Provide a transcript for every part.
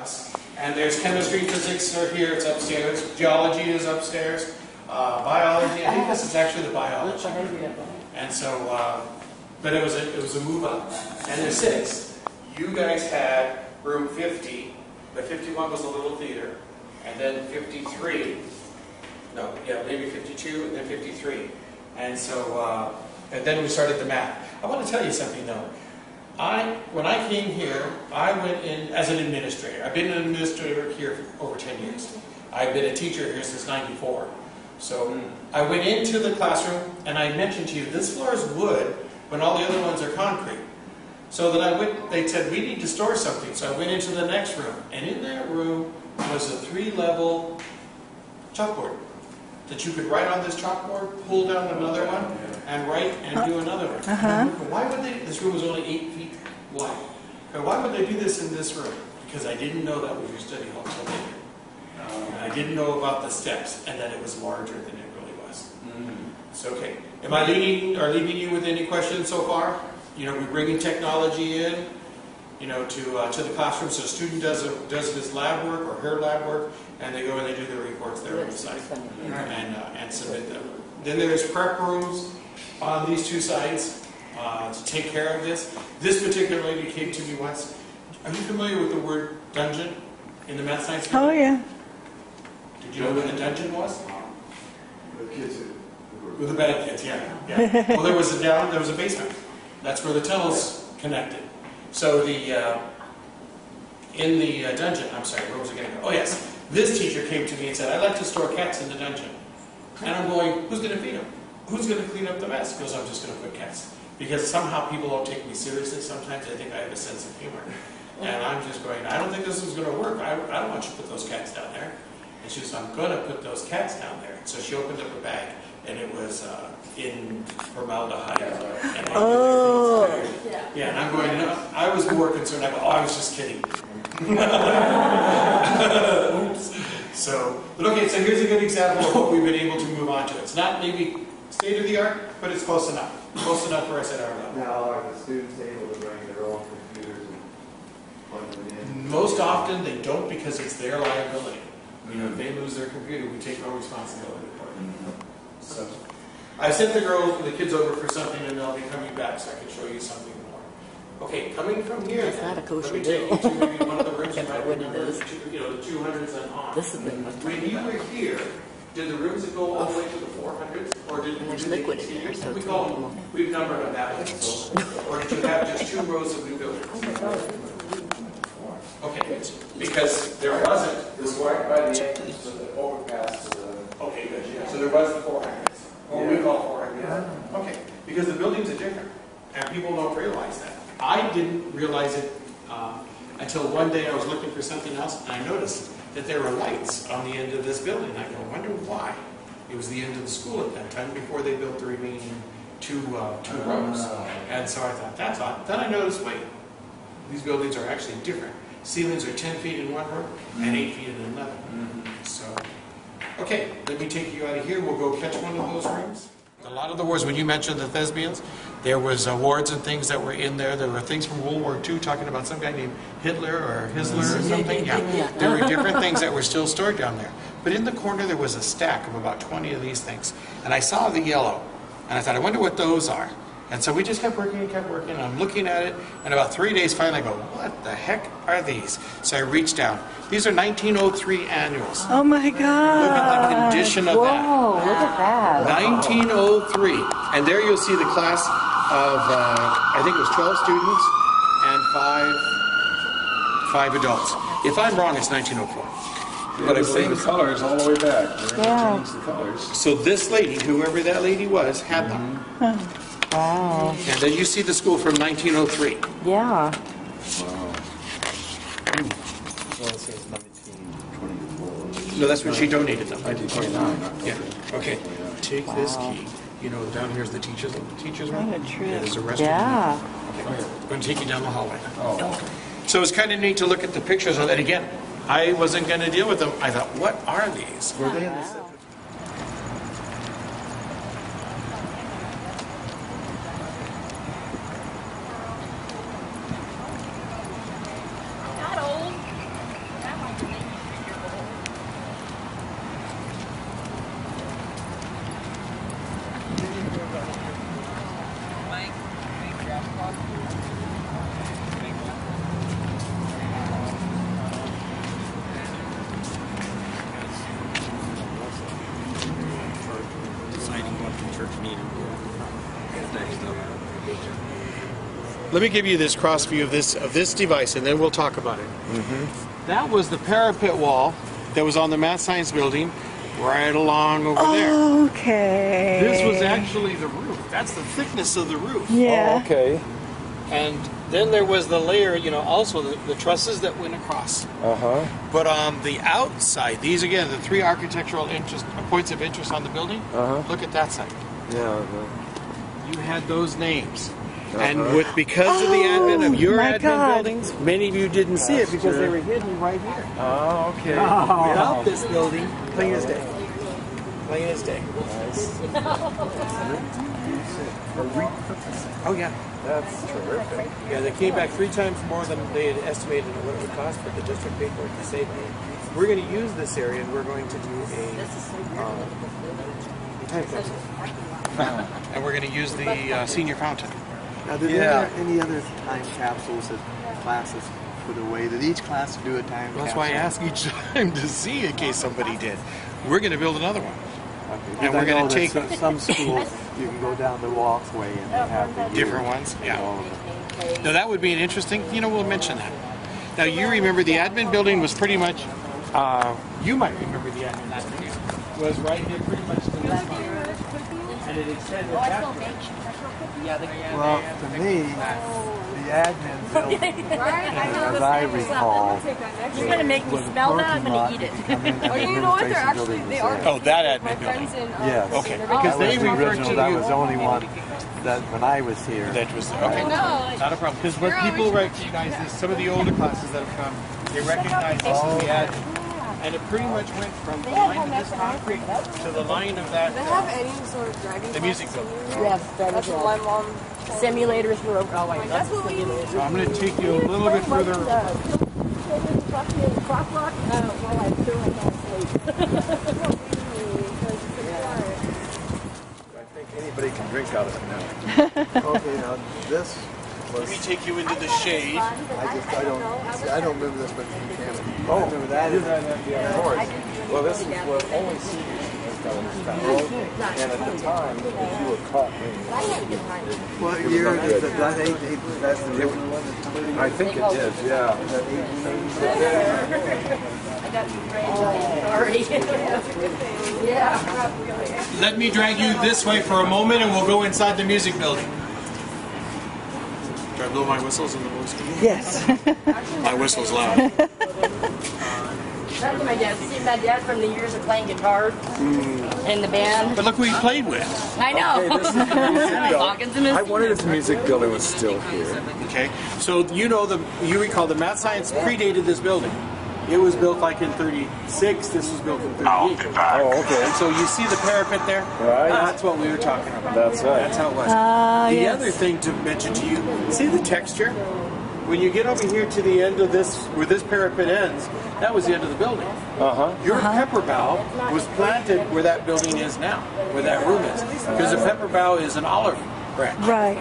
class. And there's chemistry, physics are here, it's upstairs. Geology is upstairs. Biology, I think this is actually the biology. And so, but it was a move up. And there's 6. You guys had room 50, but 51 was a little theater. And then 53, no, yeah, maybe 52, and then 53. And so, and then we started the math. I want to tell you something though. When I came here, I went in as an administrator. I've been an administrator here for over 10 years. I've been a teacher here since '94. So I went into the classroom and I mentioned to you, this floor is wood when all the other ones are concrete. So then they said, we need to store something. So I went into the next room. And in that room was a 3-level chalkboard that you could write on this chalkboard, pull down another one, and write and do another one. Why would they? This room was only 8 feet wide. And why would they do this in this room? Because I didn't know that was your study hall until later. And I didn't know about the steps and that it was larger than it really was. So, okay. Am I leaving you with any questions so far? You know, we're bringing technology in, you know, to the classroom. So a student does his lab work or her lab work, and they go and they do their reports there on the site and submit them. Then there's prep rooms on these 2 sides to take care of this. This particular lady came to me once. Are you familiar with the word dungeon in the math science field? Oh yeah. Did you know what a dungeon was? The kids With the bad kids, yeah. Well, there was a basement. That's where the tunnels connected. So in the dungeon, I'm sorry, where was I going to go? Oh yes, this teacher came to me and said, I'd like to store cats in the dungeon. And I'm going, who's going to feed them? Who's going to clean up the mess? He goes, I'm just going to put cats. Because somehow people don't take me seriously. Sometimes they think I have a sense of humor. And I'm just going, I don't think this is going to work. I don't want you to put those cats down there. And she says, I'm going to put those cats down there. So she opened up a bag, and it was in formaldehyde. And yeah, and I'm going, no, I was more concerned. I go, I was just kidding. Oops. So, but okay, so here's a good example of what we've been able to move on to. It's not maybe state of the art, but it's close enough. Close enough for us at our level. Now, are the students able to bring their own computers and plug them in? Most often they don't, because it's their liability. You know, if they lose their computer, we take no responsibility for it. So, I sent the kids over for something, and they'll be coming back so I can show you something more. Okay, coming from here, It's not a kosher let me take you to maybe one of the rooms you If I might wouldn't remember, have you know, the 200s and on. This has been When you were here, did the rooms go all the way to the 400s, or did there's they liquid in continue? there, so We it's call a little- them, we've numbered on that one, so, or did you have just 2 rows of new buildings? Okay, because there wasn't. It was right by the entrance to the overpass to the... Okay, good. So there was the 400s, or we call 400s. Yeah. Okay, because the buildings are different, and people don't realize that. I didn't realize it until one day I was looking for something else, and I noticed that there were lights on the end of this building. I go, I wonder why. It was the end of the school at that time, before they built the remaining two rows. And so I thought, that's odd. Then I noticed, wait, these buildings are actually different. Ceilings are 10 feet in one room and 8 feet in another. So, okay, let me take you out of here. We'll go catch one of those rooms. A lot of the wards, when you mentioned the thespians, there was wards and things that were in there. There were things from World War II talking about some guy named Hitler or Hisler or something. Yeah, there were different things that were still stored down there. But in the corner there was a stack of about 20 of these things. And I saw the yellow. And I thought, I wonder what those are. And so we just kept working and kept working. And I'm looking at it. And about 3 days finally I go, what the heck are these? So I reached down. These are 1903 annuals. Oh my God. Look at the condition of that. Whoa, look at that. 1903. And there you'll see the class of, I think it was 12 students and five adults. If I'm wrong, it's 1904. But I believe the colors all the way back. They're Yeah. changed the colors. So this lady, whoever that lady was, had them. Wow. And then you see the school from 1903. Yeah. Wow. Well, it says 1924. No, that's when she donated them. 1929. Yeah. Okay. Take this key. You know, down here's the teachers room. What a trip. Yeah, there's a restroom. Yeah. I'm going to take you down the hallway. Oh, okay. So it's kind of neat to look at the pictures of that. Again, I wasn't going to deal with them. I thought, what are these? Were they in the Wow. Not old. let me give you this cross view of this device, and then we'll talk about it. That was the parapet wall that was on the Math Science building, right along over there. Okay. This was actually the roof. That's the thickness of the roof. Yeah. Oh, okay. And then there was the layer, you know, also the trusses that went across. Uh-huh. But on the outside, these again, the 3 architectural points of interest on the building. Look at that side. Yeah. You had those names. And because of the advent of your advent buildings, many of you didn't see it because they were hidden right here. Oh, okay. Without this building, plain as day. Plain as day. Oh yeah. That's terrific. Yeah, they came back 3 times more than they had estimated what it would cost, but the district paid for it to save money. We're going to use this area, and we're going to do a time capsule. And we're going to use the senior fountain. Now, did there any other time capsules that classes put away? Did each class do a time capsule? That's why I ask each time to see in case somebody did. We're going to build another one. Okay. And we're going to take some schools. You can go down the walkway and they have the different ones. Yeah. all of them. Now that would be an interesting. You know, we'll mention that. Now you remember the admin building was pretty much. You might remember the admin building was right here, pretty much to this one, and it extended that direction. Well, to me, the admin building, as I recall, You're gonna make me smell that. I'm gonna eat it. Oh, you know what? They're actually Oh, that admin building. Yes. Okay, because they referred to that you. was the only one that when I was here. That was okay. Not a problem. Because what people recognize is some of the older classes that have come, they recognize this as the admin. And it pretty much went from the line of this concrete to the line of that. They have any sort of driving the music building. Yes, That's what my mom. simulators were over. Oh, wait, that's simulators. So I'm going to take you a little bit further. I think anybody can drink out of it now. Okay, now this Let was. me take you into the shade. I don't remember this, but you can. Oh, I remember that. Of course. Well, this is what only seniors got in this town. And at the time, if you were caught drinking, What year is it? That's the original one. I think it is, yeah. Let me drag you this way for a moment and we'll go inside the music building. Do I blow my whistles in the music? Yes. My whistle's loud. That's my dad. See my dad from the years of playing guitar in the band. But look who he played with. I know. Okay, this is the music Hawkins and building. I Miss- wondered if the music building was still here. Okay, so you recall the Math Science predated this building. It was built like in 36, this was built in 38. Oh, okay. And so you see the parapet there? Right. That's what we were talking about. That's right. That's how it was. The yes. other thing to mention to you, see the texture? When you get over here to the end of this, where this parapet ends, that was the end of the building. Your pepper bough was planted where that building is now, where that room is. Because the pepper bough is an olive branch. Right.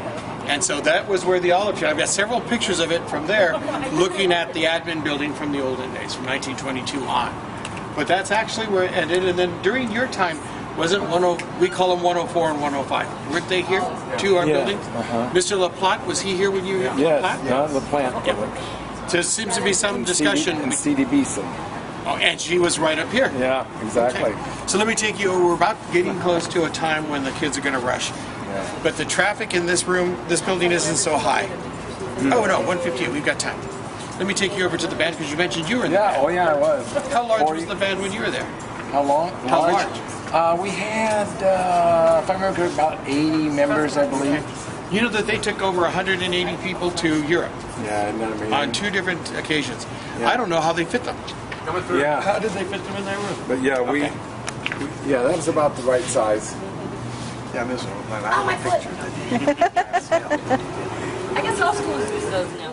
And so that was where the olive tree, I've got several pictures of it from there, looking at the admin building from the olden days, from 1922 on. But that's actually where it ended. And then during your time, wasn't we call them 104 and 105. Weren't they here? 2 our buildings? Mr. LaPlante, was he here when you were here? Yes, LaPlante? the plant. Yeah. So there seems to be some discussion. And C.D. Beeson. Oh, and she was right up here. Yeah, exactly. Okay. So let me take you, we're about getting close to a time when the kids are going to rush. But the traffic in this building isn't so high. Oh no, 158, we've got time. Let me take you over to the band because you mentioned you were in the band. Oh yeah, I was. How large was the band when you were there? How long? How large? We had, if I remember, about 80 members, I believe. You know that they took over 180 people to Europe Yeah, isn't that amazing? on 2 different occasions. I don't know how they fit them. Yeah. How did they fit them in that room? But yeah, yeah, that was about the right size. Yeah, this one. Oh, my foot. I guess all schools use those now.